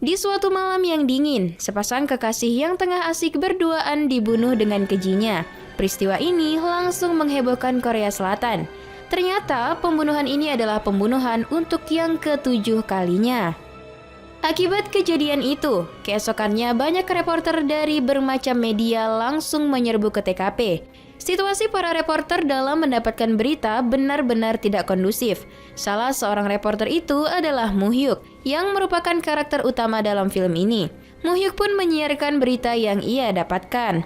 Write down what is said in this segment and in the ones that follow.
Di suatu malam yang dingin, sepasang kekasih yang tengah asik berduaan dibunuh dengan kejinya. Peristiwa ini langsung menghebohkan Korea Selatan. Ternyata pembunuhan ini adalah pembunuhan untuk yang ke-7 kalinya. Akibat kejadian itu, keesokannya banyak reporter dari bermacam media langsung menyerbu ke TKP. Situasi para reporter dalam mendapatkan berita benar-benar tidak kondusif. Salah seorang reporter itu adalah Muhyuk, yang merupakan karakter utama dalam film ini. Muhyuk pun menyiarkan berita yang ia dapatkan.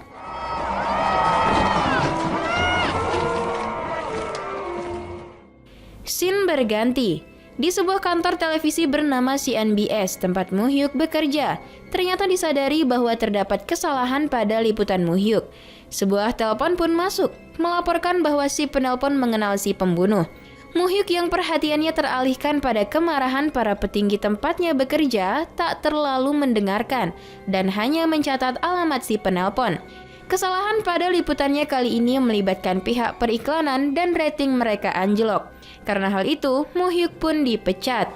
Scene berganti. Di sebuah kantor televisi bernama CNBS, tempat Muhyuk bekerja, ternyata disadari bahwa terdapat kesalahan pada liputan Muhyuk. Sebuah telepon pun masuk, melaporkan bahwa si penelpon mengenal si pembunuh. Muhyuk yang perhatiannya teralihkan pada kemarahan para petinggi tempatnya bekerja, tak terlalu mendengarkan, dan hanya mencatat alamat si penelpon. Kesalahan pada liputannya kali ini melibatkan pihak periklanan dan rating mereka anjlok. Karena hal itu, Muhyuk pun dipecat.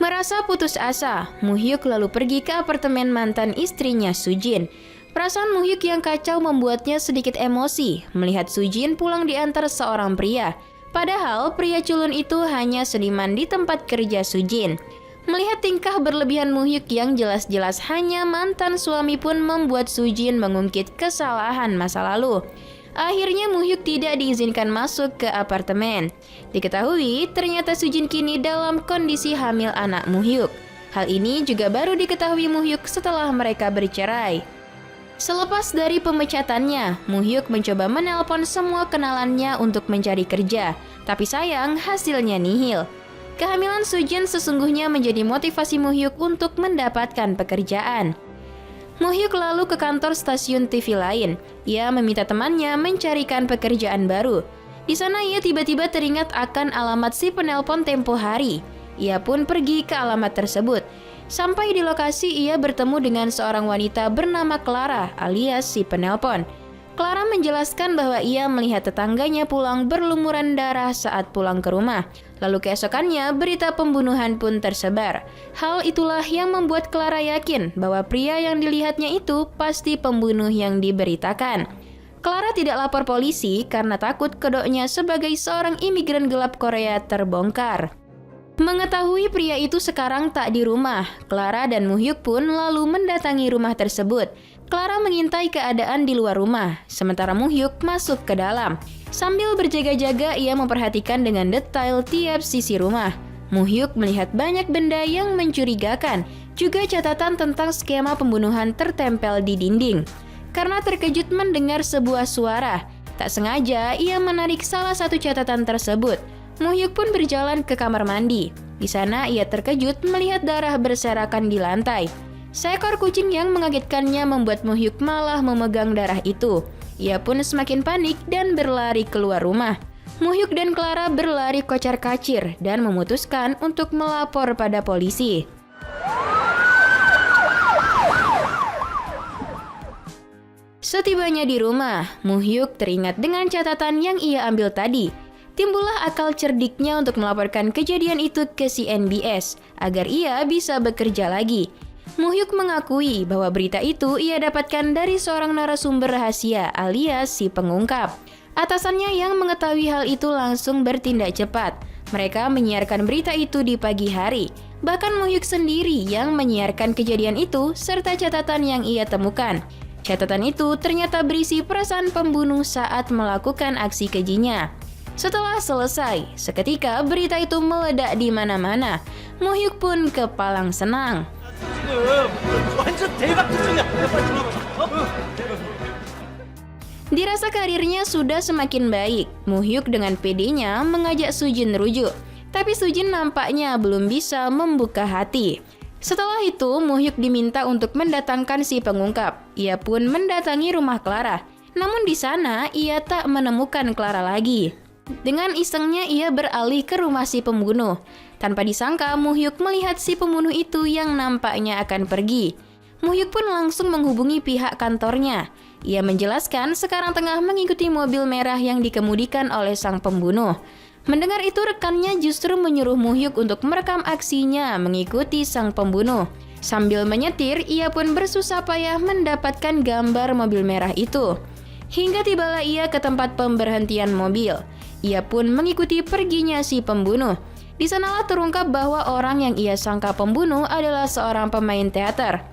Merasa putus asa, Muhyuk lalu pergi ke apartemen mantan istrinya Sujin. Perasaan Muhyuk yang kacau membuatnya sedikit emosi melihat Sujin pulang diantar seorang pria. Padahal pria culun itu hanya seniman di tempat kerja Sujin. Melihat tingkah berlebihan Muhyuk yang jelas-jelas hanya mantan suami pun membuat Sujin mengungkit kesalahan masa lalu. Akhirnya Muhyuk tidak diizinkan masuk ke apartemen. Diketahui ternyata Sujin kini dalam kondisi hamil anak Muhyuk. Hal ini juga baru diketahui Muhyuk setelah mereka bercerai. Selepas dari pemecatannya, Muhyuk mencoba menelpon semua kenalannya untuk mencari kerja. Tapi sayang hasilnya nihil. Kehamilan Sujin sesungguhnya menjadi motivasi Muhyuk untuk mendapatkan pekerjaan. Muhyuk lalu ke kantor stasiun TV lain. Ia meminta temannya mencarikan pekerjaan baru. Di sana ia tiba-tiba teringat akan alamat si penelpon tempo hari. Ia pun pergi ke alamat tersebut. Sampai di lokasi ia bertemu dengan seorang wanita bernama Clara alias si penelpon. Clara menjelaskan bahwa ia melihat tetangganya pulang berlumuran darah saat pulang ke rumah. Lalu keesokannya berita pembunuhan pun tersebar. Hal itulah yang membuat Clara yakin bahwa pria yang dilihatnya itu pasti pembunuh yang diberitakan. Clara tidak lapor polisi karena takut kedoknya sebagai seorang imigran gelap Korea terbongkar. Mengetahui pria itu sekarang tak di rumah, Clara dan Muhyuk pun lalu mendatangi rumah tersebut. Clara mengintai keadaan di luar rumah, sementara Muhyuk masuk ke dalam. Sambil berjaga-jaga, ia memperhatikan dengan detail tiap sisi rumah. Muhyuk melihat banyak benda yang mencurigakan, juga catatan tentang skema pembunuhan tertempel di dinding. Karena terkejut mendengar sebuah suara, tak sengaja ia menarik salah satu catatan tersebut. Muhyuk pun berjalan ke kamar mandi. Di sana ia terkejut melihat darah berserakan di lantai. Seekor kucing yang mengagetkannya membuat Muhyuk malah memegang darah itu. Ia pun semakin panik dan berlari keluar rumah. Muhyuk dan Clara berlari kocar-kacir dan memutuskan untuk melapor pada polisi. Setibanya di rumah, Muhyuk teringat dengan catatan yang ia ambil tadi. Timbullah akal cerdiknya untuk melaporkan kejadian itu ke CNBS agar ia bisa bekerja lagi. Muhyuk mengakui bahwa berita itu ia dapatkan dari seorang narasumber rahasia alias si pengungkap. Atasannya yang mengetahui hal itu langsung bertindak cepat. Mereka menyiarkan berita itu di pagi hari. Bahkan Muhyuk sendiri yang menyiarkan kejadian itu serta catatan yang ia temukan. Catatan itu ternyata berisi perasaan pembunuh saat melakukan aksi kejinya. Setelah selesai, seketika berita itu meledak di mana-mana. Muhyuk pun kepalang senang. Dirasa karirnya sudah semakin baik, Muhyuk dengan pedenya mengajak Sujin rujuk. Tapi Sujin nampaknya belum bisa membuka hati. Setelah itu, Muhyuk diminta untuk mendatangkan si pengungkap. Ia pun mendatangi rumah Clara. Namun di sana ia tak menemukan Clara lagi. Dengan isengnya ia beralih ke rumah si pembunuh. Tanpa disangka, Muhyuk melihat si pembunuh itu yang nampaknya akan pergi. Muhyuk pun langsung menghubungi pihak kantornya. Ia menjelaskan sekarang tengah mengikuti mobil merah yang dikemudikan oleh sang pembunuh. Mendengar itu rekannya justru menyuruh Muhyuk untuk merekam aksinya mengikuti sang pembunuh. Sambil menyetir, ia pun bersusah payah mendapatkan gambar mobil merah itu. Hingga tibalah ia ke tempat pemberhentian mobil. Ia pun mengikuti perginya si pembunuh. Di sanalah terungkap bahwa orang yang ia sangka pembunuh adalah seorang pemain teater.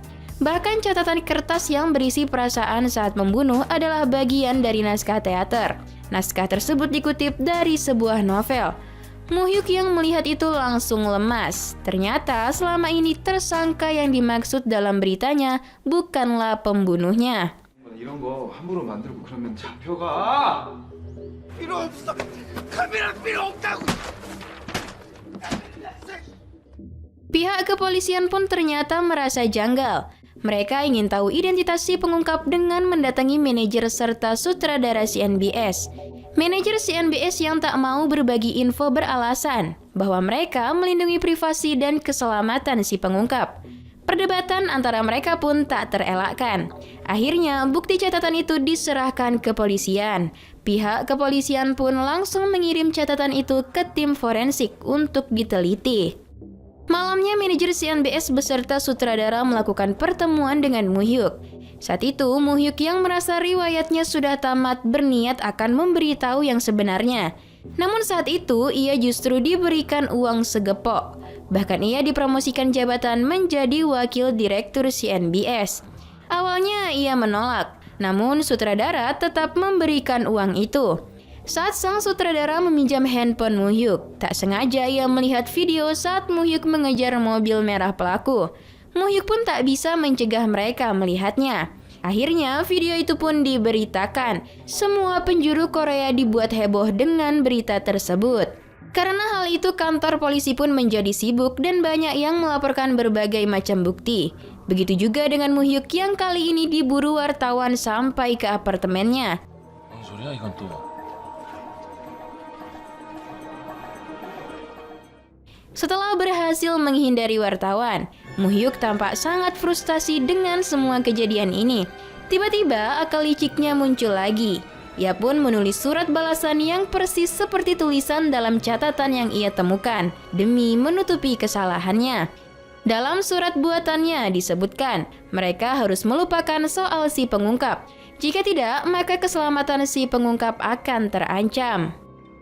Bahkan catatan kertas yang berisi perasaan saat membunuh adalah bagian dari naskah teater. Naskah tersebut dikutip dari sebuah novel. Muhyuk yang melihat itu langsung lemas. Ternyata selama ini tersangka yang dimaksud dalam beritanya bukanlah pembunuhnya. 이런 거 함부로 만들고 그러면 잡혀가. 필요 없어. 카메라 필요 없다고. Pihak kepolisian pun ternyata merasa janggal. Mereka ingin tahu identitas si pengungkap dengan mendatangi manajer serta sutradara CNBS. Manajer CNBS yang tak mau berbagi info beralasan bahwa mereka melindungi privasi dan keselamatan si pengungkap. Perdebatan antara mereka pun tak terelakkan. Akhirnya, bukti catatan itu diserahkan ke kepolisian. Pihak kepolisian pun langsung mengirim catatan itu ke tim forensik untuk diteliti. Malamnya, manajer CNBS beserta sutradara melakukan pertemuan dengan Muhyuk. Saat itu, Muhyuk yang merasa riwayatnya sudah tamat berniat akan memberitahu yang sebenarnya. Namun saat itu, ia justru diberikan uang segepok. Bahkan ia dipromosikan jabatan menjadi wakil direktur CNBS. Awalnya ia menolak, namun sutradara tetap memberikan uang itu. Saat sang sutradara meminjam handphone Muhyuk, tak sengaja ia melihat video saat Muhyuk mengejar mobil merah pelaku. Muhyuk pun tak bisa mencegah mereka melihatnya. Akhirnya video itu pun diberitakan. Semua penjuru Korea dibuat heboh dengan berita tersebut. Karena hal itu kantor polisi pun menjadi sibuk dan banyak yang melaporkan berbagai macam bukti. Begitu juga dengan Muhyuk yang kali ini diburu wartawan sampai ke apartemennya. Setelah berhasil menghindari wartawan, Muhyuk tampak sangat frustasi dengan semua kejadian ini. Tiba-tiba akal liciknya muncul lagi. Ia pun menulis surat balasan yang persis seperti tulisan dalam catatan yang ia temukan, demi menutupi kesalahannya. Dalam surat buatannya disebutkan, mereka harus melupakan soal si pengungkap. Jika tidak, maka keselamatan si pengungkap akan terancam.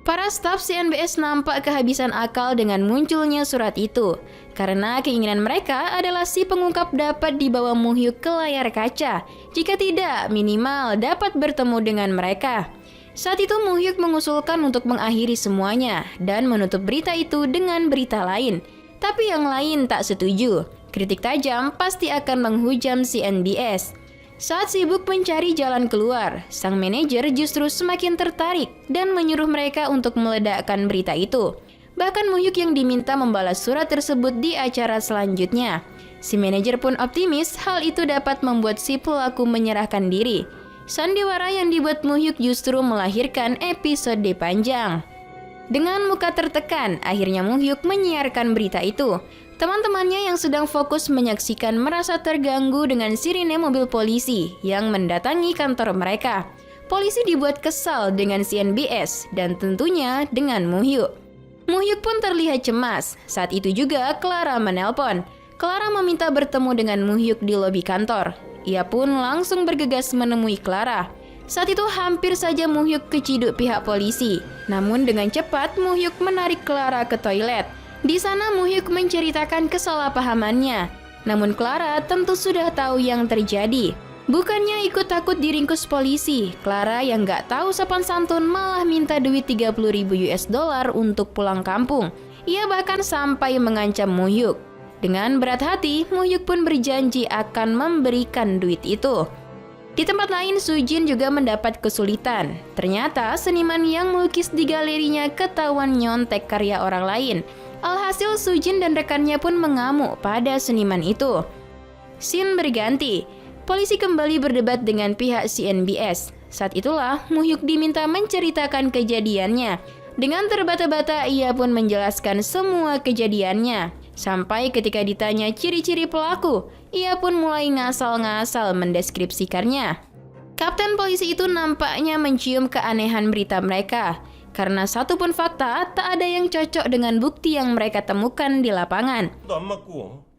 Para staf CNBS nampak kehabisan akal dengan munculnya surat itu, karena keinginan mereka adalah si pengungkap dapat dibawa Muhyuk ke layar kaca, jika tidak minimal dapat bertemu dengan mereka. Saat itu Muhyuk mengusulkan untuk mengakhiri semuanya dan menutup berita itu dengan berita lain, tapi yang lain tak setuju. Kritik tajam pasti akan menghujam CNBS. Saat sibuk mencari jalan keluar, sang manajer justru semakin tertarik dan menyuruh mereka untuk meledakkan berita itu. Bahkan Muhyuk yang diminta membalas surat tersebut di acara selanjutnya. Si manajer pun optimis hal itu dapat membuat si pelaku menyerahkan diri. Sandiwara yang dibuat Muhyuk justru melahirkan episode panjang. Dengan muka tertekan, akhirnya Muhyuk menyiarkan berita itu. Teman-temannya yang sedang fokus menyaksikan merasa terganggu dengan sirine mobil polisi yang mendatangi kantor mereka. Polisi dibuat kesal dengan CNBS dan tentunya dengan Muhyuk. Muhyuk pun terlihat cemas. Saat itu juga Clara menelpon. Clara meminta bertemu dengan Muhyuk di lobi kantor. Ia pun langsung bergegas menemui Clara. Saat itu hampir saja Muhyuk keciduk pihak polisi. Namun dengan cepat Muhyuk menarik Clara ke toilet. Di sana Muhyuk menceritakan kesalahpahamannya. Namun Clara tentu sudah tahu yang terjadi. Bukannya ikut takut diringkus polisi, Clara yang gak tahu sopan santun malah minta duit 30.000 US dollar untuk pulang kampung. Ia bahkan sampai mengancam Muhyuk. Dengan berat hati, Muhyuk pun berjanji akan memberikan duit itu. Di tempat lain, Sujin juga mendapat kesulitan. Ternyata seniman yang melukis di galerinya ketahuan nyontek karya orang lain. Alhasil Sujin dan rekannya pun mengamuk pada seniman itu. Scene berganti. Polisi kembali berdebat dengan pihak CNBS. Saat itulah Muhyuk diminta menceritakan kejadiannya. Dengan terbata-bata ia pun menjelaskan semua kejadiannya. Sampai ketika ditanya ciri-ciri pelaku, ia pun mulai ngasal-ngasal mendeskripsikannya. Kapten polisi itu nampaknya mencium keanehan berita mereka. Karena satu pun fakta tak ada yang cocok dengan bukti yang mereka temukan di lapangan.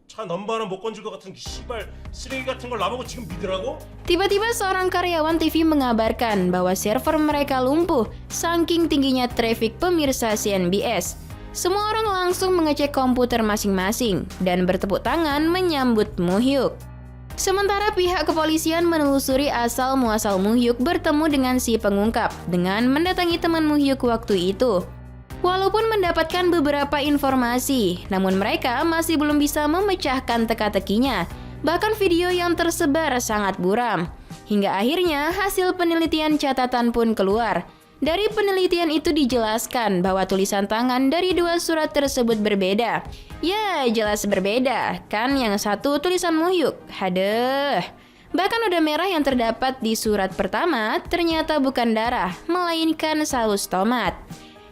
차 넘버 하나 못 건질 것 같은 씨발 쓰레기 같은 걸 나보고 지금 믿으라고? Tiba-tiba seorang karyawan TV mengabarkan bahwa server mereka lumpuh saking tingginya traffic pemirsa CNBS. Semua orang langsung mengecek komputer masing-masing dan bertepuk tangan menyambut Muhyuk. Sementara pihak kepolisian menelusuri asal-muasal Muhyuk bertemu dengan si pengungkap dengan mendatangi teman Muhyuk waktu itu. Walaupun mendapatkan beberapa informasi, namun mereka masih belum bisa memecahkan teka-tekinya. Bahkan video yang tersebar sangat buram. Hingga akhirnya hasil penelitian catatan pun keluar. Dari penelitian itu dijelaskan bahwa tulisan tangan dari dua surat tersebut berbeda. Ya, jelas berbeda. Kan yang satu tulisan Muhyuk. Hadeh. Bahkan noda merah yang terdapat di surat pertama ternyata bukan darah, melainkan saus tomat.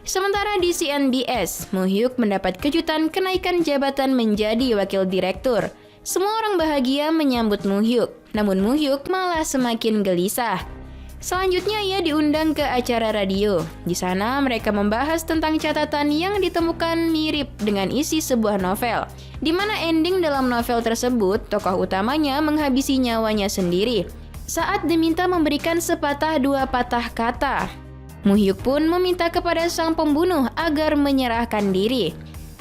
Sementara di CNBS, Muhyuk mendapat kejutan kenaikan jabatan menjadi wakil direktur. Semua orang bahagia menyambut Muhyuk, namun Muhyuk malah semakin gelisah. Selanjutnya ia diundang ke acara radio. Di sana mereka membahas tentang catatan yang ditemukan mirip dengan isi sebuah novel, di mana ending dalam novel tersebut tokoh utamanya menghabisi nyawanya sendiri saat diminta memberikan sepatah dua patah kata. Muhyuk pun meminta kepada sang pembunuh agar menyerahkan diri.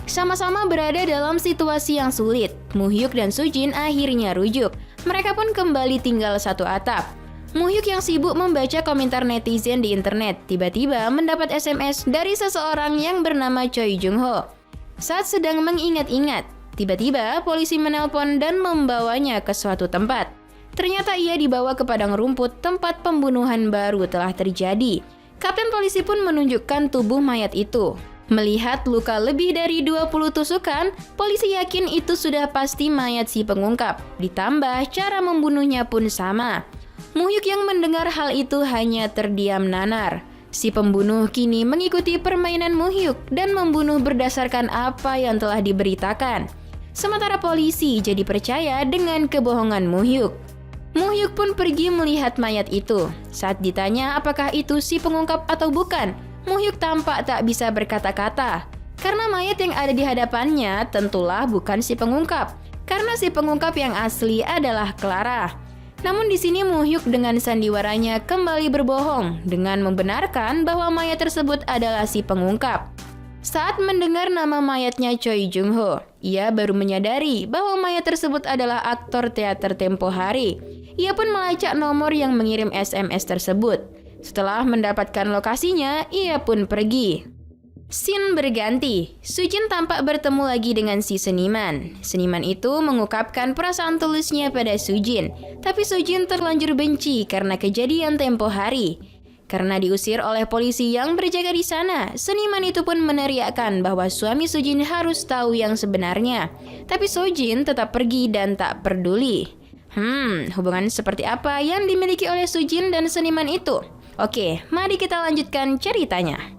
Sama-sama berada dalam situasi yang sulit, Muhyuk dan Sujin akhirnya rujuk. Mereka pun kembali tinggal satu atap. Muhyuk yang sibuk membaca komentar netizen di internet, tiba-tiba mendapat SMS dari seseorang yang bernama Choi Jung Ho. Saat sedang mengingat-ingat, tiba-tiba polisi menelpon dan membawanya ke suatu tempat. Ternyata ia dibawa ke padang rumput tempat pembunuhan baru telah terjadi. Kapten polisi pun menunjukkan tubuh mayat itu. Melihat luka lebih dari 20 tusukan, polisi yakin itu sudah pasti mayat si pengungkap. Ditambah cara membunuhnya pun sama. Muhyuk yang mendengar hal itu hanya terdiam nanar. Si pembunuh kini mengikuti permainan Muhyuk dan membunuh berdasarkan apa yang telah diberitakan. Sementara polisi jadi percaya dengan kebohongan Muhyuk. Muhyuk pun pergi melihat mayat itu. Saat ditanya apakah itu si pengungkap atau bukan, Muhyuk tampak tak bisa berkata-kata. Karena mayat yang ada di hadapannya tentulah bukan si pengungkap. Karena si pengungkap yang asli adalah Clara. Namun di sini Muhyuk dengan sandiwaranya kembali berbohong dengan membenarkan bahwa mayat tersebut adalah si pengungkap. Saat mendengar nama mayatnya Choi Jung Ho, ia baru menyadari bahwa mayat tersebut adalah aktor teater tempo hari. Ia pun melacak nomor yang mengirim SMS tersebut. Setelah mendapatkan lokasinya, ia pun pergi. Scene berganti. Sujin tampak bertemu lagi dengan si seniman. Seniman itu mengungkapkan perasaan tulusnya pada Sujin. Tapi Sujin terlanjur benci karena kejadian tempo hari. Karena diusir oleh polisi yang berjaga di sana, seniman itu pun meneriakkan bahwa suami Sujin harus tahu yang sebenarnya. Tapi Sujin tetap pergi dan tak peduli. Hubungan seperti apa yang dimiliki oleh Sujin dan seniman itu? Oke, mari kita lanjutkan ceritanya.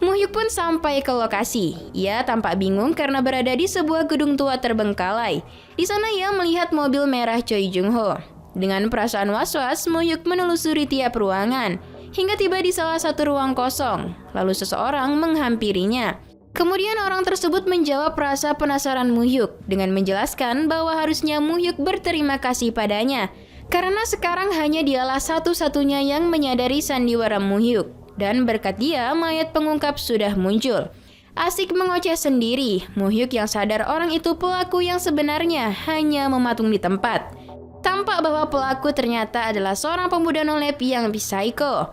Muhyuk pun sampai ke lokasi. Ia tampak bingung karena berada di sebuah gedung tua terbengkalai. Di sana ia melihat mobil merah Choi Jung Ho. Dengan perasaan was-was, Muhyuk menelusuri tiap ruangan, hingga tiba di salah satu ruang kosong. Lalu seseorang menghampirinya. Kemudian orang tersebut menjawab rasa penasaran Muhyuk dengan menjelaskan bahwa harusnya Muhyuk berterima kasih padanya. Karena sekarang hanya dialah satu-satunya yang menyadari sandiwara Muhyuk. Dan berkat dia, mayat pengungkap sudah muncul. Asik mengoceh sendiri, Muhyuk yang sadar orang itu pelaku yang sebenarnya hanya mematung di tempat. Tampak bahwa pelaku ternyata adalah seorang pemuda nolep yang psiko.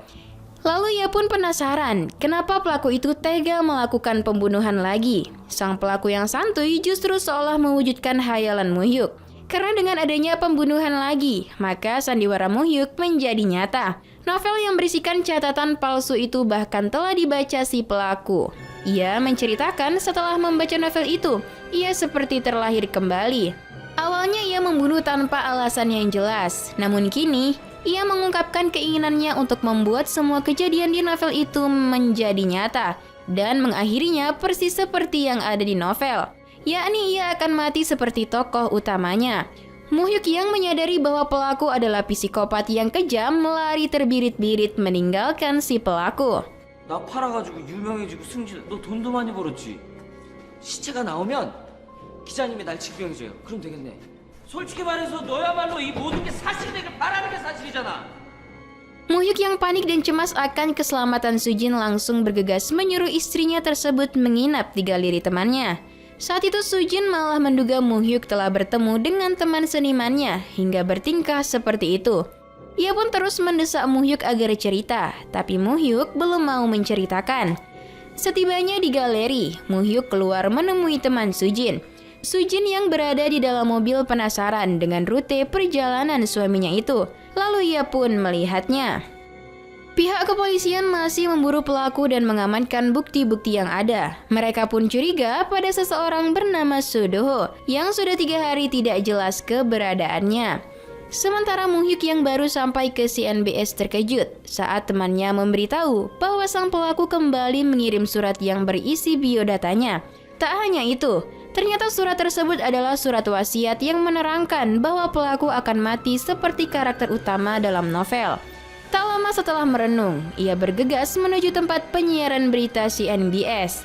Lalu ia pun penasaran, kenapa pelaku itu tega melakukan pembunuhan lagi. Sang pelaku yang santuy justru seolah mewujudkan hayalan Muhyuk. Karena dengan adanya pembunuhan lagi, maka sandiwara Muhyuk menjadi nyata. Novel yang berisikan catatan palsu itu bahkan telah dibaca si pelaku. Ia menceritakan setelah membaca novel itu, ia seperti terlahir kembali. Awalnya ia membunuh tanpa alasan yang jelas, namun kini ia mengungkapkan keinginannya untuk membuat semua kejadian di novel itu menjadi nyata dan mengakhirinya persis seperti yang ada di novel, yakni ia akan mati seperti tokoh utamanya. Muhyuk yang menyadari bahwa pelaku adalah psikopat yang kejam melari terbirit-birit meninggalkan si pelaku. 나 팔아가지고 유명해지고 승진, 너 돈도 많이 벌었지. 시체가 나오면 기자님이 날 직병해줘요. 그럼 되겠네. 솔직히 말해서 너야말로 이 모든 게 사실이 되길 바라는 게 사실이잖아. Muhyuk yang panik dan cemas akan keselamatan Sujin langsung bergegas menyuruh istrinya tersebut menginap di galeri temannya. Saat itu Sujin malah menduga Muhyuk telah bertemu dengan teman senimannya hingga bertingkah seperti itu. Ia pun terus mendesak Muhyuk agar cerita, tapi Muhyuk belum mau menceritakan. Setibanya di galeri, Muhyuk keluar menemui teman Sujin. Sujin yang berada di dalam mobil penasaran dengan rute perjalanan suaminya itu. Lalu ia pun melihatnya. Pihak kepolisian masih memburu pelaku dan mengamankan bukti-bukti yang ada. Mereka pun curiga pada seseorang bernama Sudoho yang sudah 3 hari tidak jelas keberadaannya. Sementara Muhyuk yang baru sampai ke CNBS terkejut saat temannya memberitahu bahwa sang pelaku kembali mengirim surat yang berisi biodatanya. Tak hanya itu, ternyata surat tersebut adalah surat wasiat yang menerangkan bahwa pelaku akan mati seperti karakter utama dalam novel. Tak lama setelah merenung, ia bergegas menuju tempat penyiaran berita CNBS.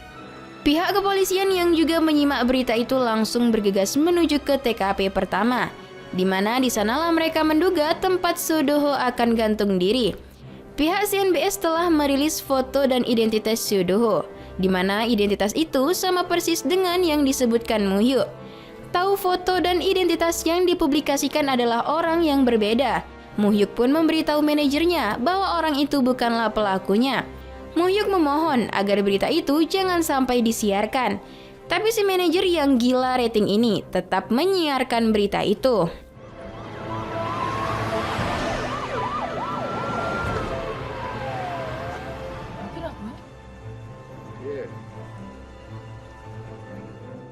Pihak kepolisian yang juga menyimak berita itu langsung bergegas menuju ke TKP pertama, di mana di sanalah mereka menduga tempat Sudoho akan gantung diri. Pihak CNBS telah merilis foto dan identitas Sudoho, di mana identitas itu sama persis dengan yang disebutkan Muhyuk. Tahu foto dan identitas yang dipublikasikan adalah orang yang berbeda. Muhyuk pun memberitahu manajernya bahwa orang itu bukanlah pelakunya. Muhyuk memohon agar berita itu jangan sampai disiarkan. Tapi si manajer yang gila rating ini tetap menyiarkan berita itu.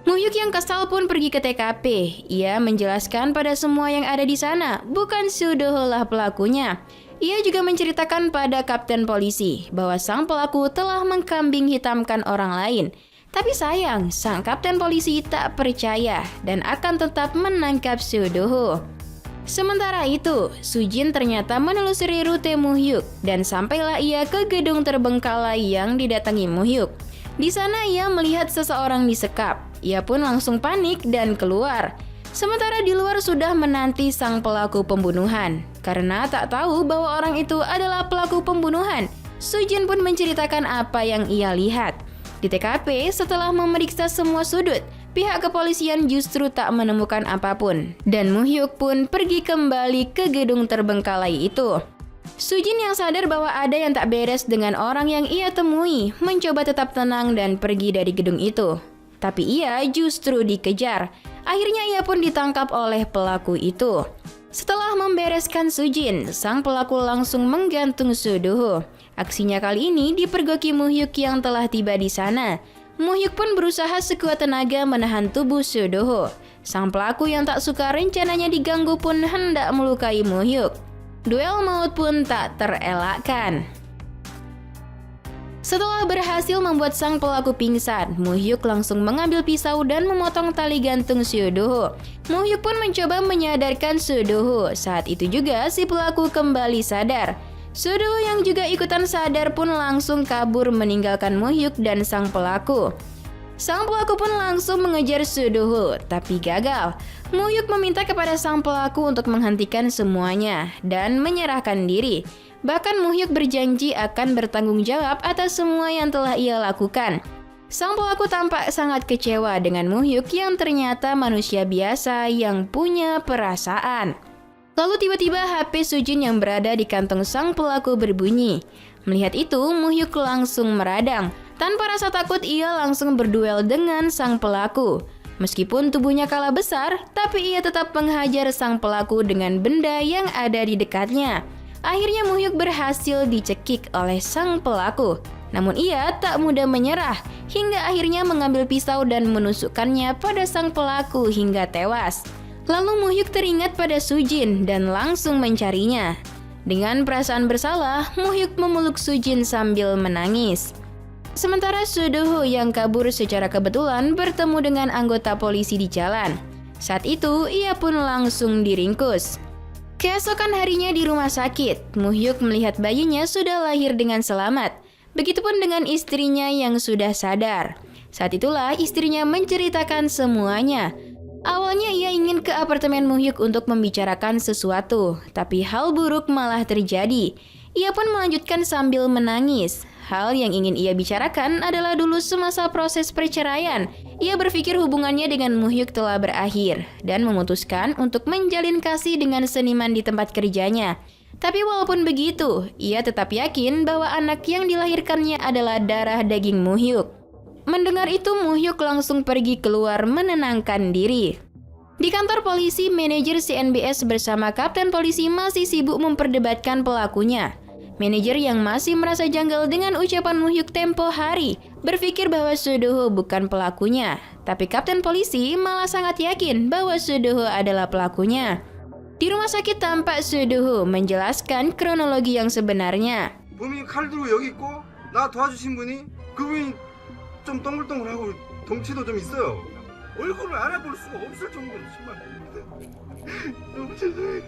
Muhyuk yang kesal pun pergi ke TKP. Ia menjelaskan pada semua yang ada di sana, bukan Sudoho lah pelakunya. Ia juga menceritakan pada kapten polisi bahwa sang pelaku telah mengkambing hitamkan orang lain. Tapi sayang, sang kapten polisi tak percaya dan akan tetap menangkap Sudoho. Sementara itu, Sujin ternyata menelusuri rute Muhyuk dan sampailah ia ke gedung terbengkalai yang didatangi Muhyuk. Di sana ia melihat seseorang disekap. Ia pun langsung panik dan keluar. Sementara di luar sudah menanti sang pelaku pembunuhan. Karena tak tahu bahwa orang itu adalah pelaku pembunuhan, Sujin pun menceritakan apa yang ia lihat. Di TKP, setelah memeriksa semua sudut, pihak kepolisian justru tak menemukan apapun. Dan Muhyuk pun pergi kembali ke gedung terbengkalai itu. Sujin yang sadar bahwa ada yang tak beres dengan orang yang ia temui, mencoba tetap tenang dan pergi dari gedung itu. Tapi ia justru dikejar. Akhirnya ia pun ditangkap oleh pelaku itu. Setelah membereskan Sujin, sang pelaku langsung menggantung Sudoho. Aksinya kali ini dipergoki Muhyuk yang telah tiba di sana. Muhyuk pun berusaha sekuat tenaga menahan tubuh Sudoho. Sang pelaku yang tak suka rencananya diganggu pun hendak melukai Muhyuk. Duel maut pun tak terelakkan. Setelah berhasil membuat sang pelaku pingsan, Muhyuk langsung mengambil pisau dan memotong tali gantung Sudoho. Muhyuk pun mencoba menyadarkan Sudoho. Saat itu juga si pelaku kembali sadar. Sudoho yang juga ikutan sadar pun langsung kabur meninggalkan Muhyuk dan sang pelaku. Sang pelaku pun langsung mengejar Sudoho, tapi gagal. Muhyuk meminta kepada sang pelaku untuk menghentikan semuanya dan menyerahkan diri. Bahkan Muhyuk berjanji akan bertanggung jawab atas semua yang telah ia lakukan. Sang pelaku tampak sangat kecewa dengan Muhyuk yang ternyata manusia biasa yang punya perasaan. Lalu tiba-tiba HP Sujin yang berada di kantong sang pelaku berbunyi. Melihat itu, Muhyuk langsung meradang. Tanpa rasa takut, ia langsung berduel dengan sang pelaku. Meskipun tubuhnya kalah besar, tapi ia tetap menghajar sang pelaku dengan benda yang ada di dekatnya. Akhirnya Muhyuk berhasil dicekik oleh sang pelaku. Namun ia tak mudah menyerah, hingga akhirnya mengambil pisau dan menusukkannya pada sang pelaku hingga tewas. Lalu Muhyuk teringat pada Sujin dan langsung mencarinya. Dengan perasaan bersalah, Muhyuk memeluk Sujin sambil menangis. Sementara Sudoho yang kabur secara kebetulan bertemu dengan anggota polisi di jalan. Saat itu, ia pun langsung diringkus. Keesokan harinya di rumah sakit, Muhyuk melihat bayinya sudah lahir dengan selamat. Begitupun dengan istrinya yang sudah sadar. Saat itulah istrinya menceritakan semuanya. Awalnya ia ingin ke apartemen Muhyuk untuk membicarakan sesuatu, tapi hal buruk malah terjadi. Ia pun melanjutkan sambil menangis. Hal yang ingin ia bicarakan adalah dulu semasa proses perceraian. Ia berpikir hubungannya dengan Muhyuk telah berakhir dan memutuskan untuk menjalin kasih dengan seniman di tempat kerjanya. Tapi walaupun begitu, ia tetap yakin bahwa anak yang dilahirkannya adalah darah daging Muhyuk. Mendengar itu, Muhyuk langsung pergi keluar menenangkan diri. Di kantor polisi, manajer CNBS bersama kapten polisi masih sibuk memperdebatkan pelakunya. Manajer yang masih merasa janggal dengan ucapan Muhyuk tempo hari, berpikir bahwa Soo-do-ho bukan pelakunya. Tapi kapten polisi malah sangat yakin bahwa Soo-do-ho adalah pelakunya. Di rumah sakit tampak Soo-do-ho menjelaskan kronologi yang sebenarnya. 범인이 칼 들고 여기 있고 나 도와주신 분이 그분이 좀 동글동글하고 덩치도 좀 있어요. 얼굴을 알아볼 수가 없을 정도로 정말 너무 죄송해요.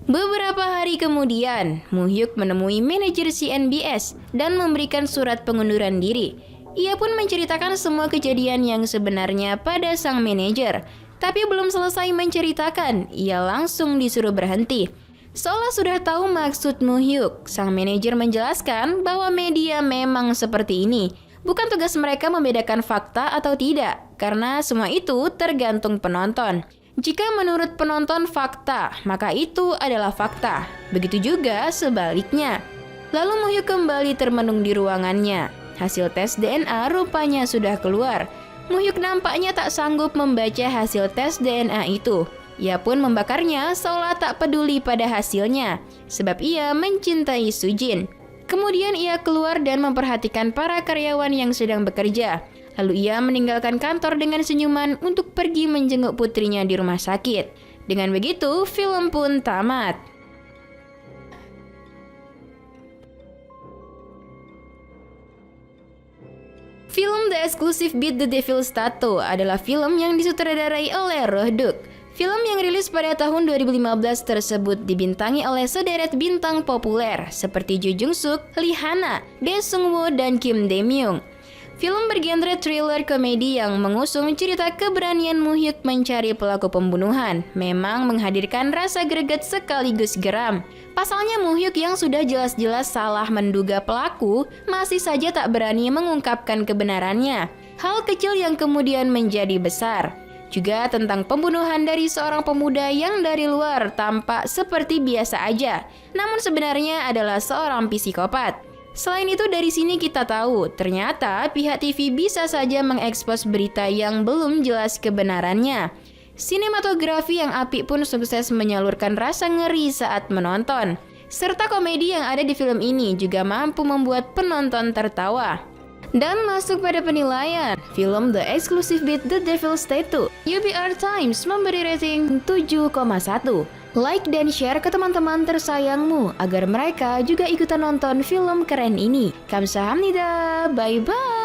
Beberapa hari kemudian, Muhyuk menemui manajer CNBS dan memberikan surat pengunduran diri. Ia pun menceritakan semua kejadian yang sebenarnya pada sang manajer. Tapi belum selesai menceritakan, ia langsung disuruh berhenti. Seolah sudah tahu maksud Muhyuk, sang manajer menjelaskan bahwa media memang seperti ini. Bukan tugas mereka membedakan fakta atau tidak, karena semua itu tergantung penonton. Jika menurut penonton fakta, maka itu adalah fakta. Begitu juga sebaliknya. Lalu Muhyuk kembali termenung di ruangannya. Hasil tes DNA rupanya sudah keluar. Muhyuk nampaknya tak sanggup membaca hasil tes DNA itu. Ia pun membakarnya seolah tak peduli pada hasilnya, sebab ia mencintai Sujin. Kemudian ia keluar dan memperhatikan para karyawan yang sedang bekerja. Lalu ia meninggalkan kantor dengan senyuman untuk pergi menjenguk putrinya di rumah sakit. Dengan begitu, film pun tamat. Film The Exclusive Beat The Devil's Tattoo adalah film yang disutradarai oleh Roh-duk. Film yang rilis pada tahun 2015 tersebut dibintangi oleh sederet bintang populer seperti Jo Jung-suk, Lee Hana, Dae Sung-woo, dan Kim Dae-myung. Film bergenre thriller komedi yang mengusung cerita keberanian Muhyuk mencari pelaku pembunuhan memang menghadirkan rasa greget sekaligus geram. Pasalnya Muhyuk yang sudah jelas-jelas salah menduga pelaku masih saja tak berani mengungkapkan kebenarannya. Hal kecil yang kemudian menjadi besar. Juga tentang pembunuhan dari seorang pemuda yang dari luar tampak seperti biasa aja, namun sebenarnya adalah seorang psikopat. Selain itu dari sini kita tahu, ternyata pihak TV bisa saja mengekspos berita yang belum jelas kebenarannya. Sinematografi yang apik pun sukses menyalurkan rasa ngeri saat menonton. Serta komedi yang ada di film ini juga mampu membuat penonton tertawa. Dan masuk pada penilaian, film The Exclusive Beat The Devil's Tattoo, UBR Times memberi rating 7,1. Like dan share ke teman-teman tersayangmu agar mereka juga ikutan nonton film keren ini. Kamsahamnida, bye-bye.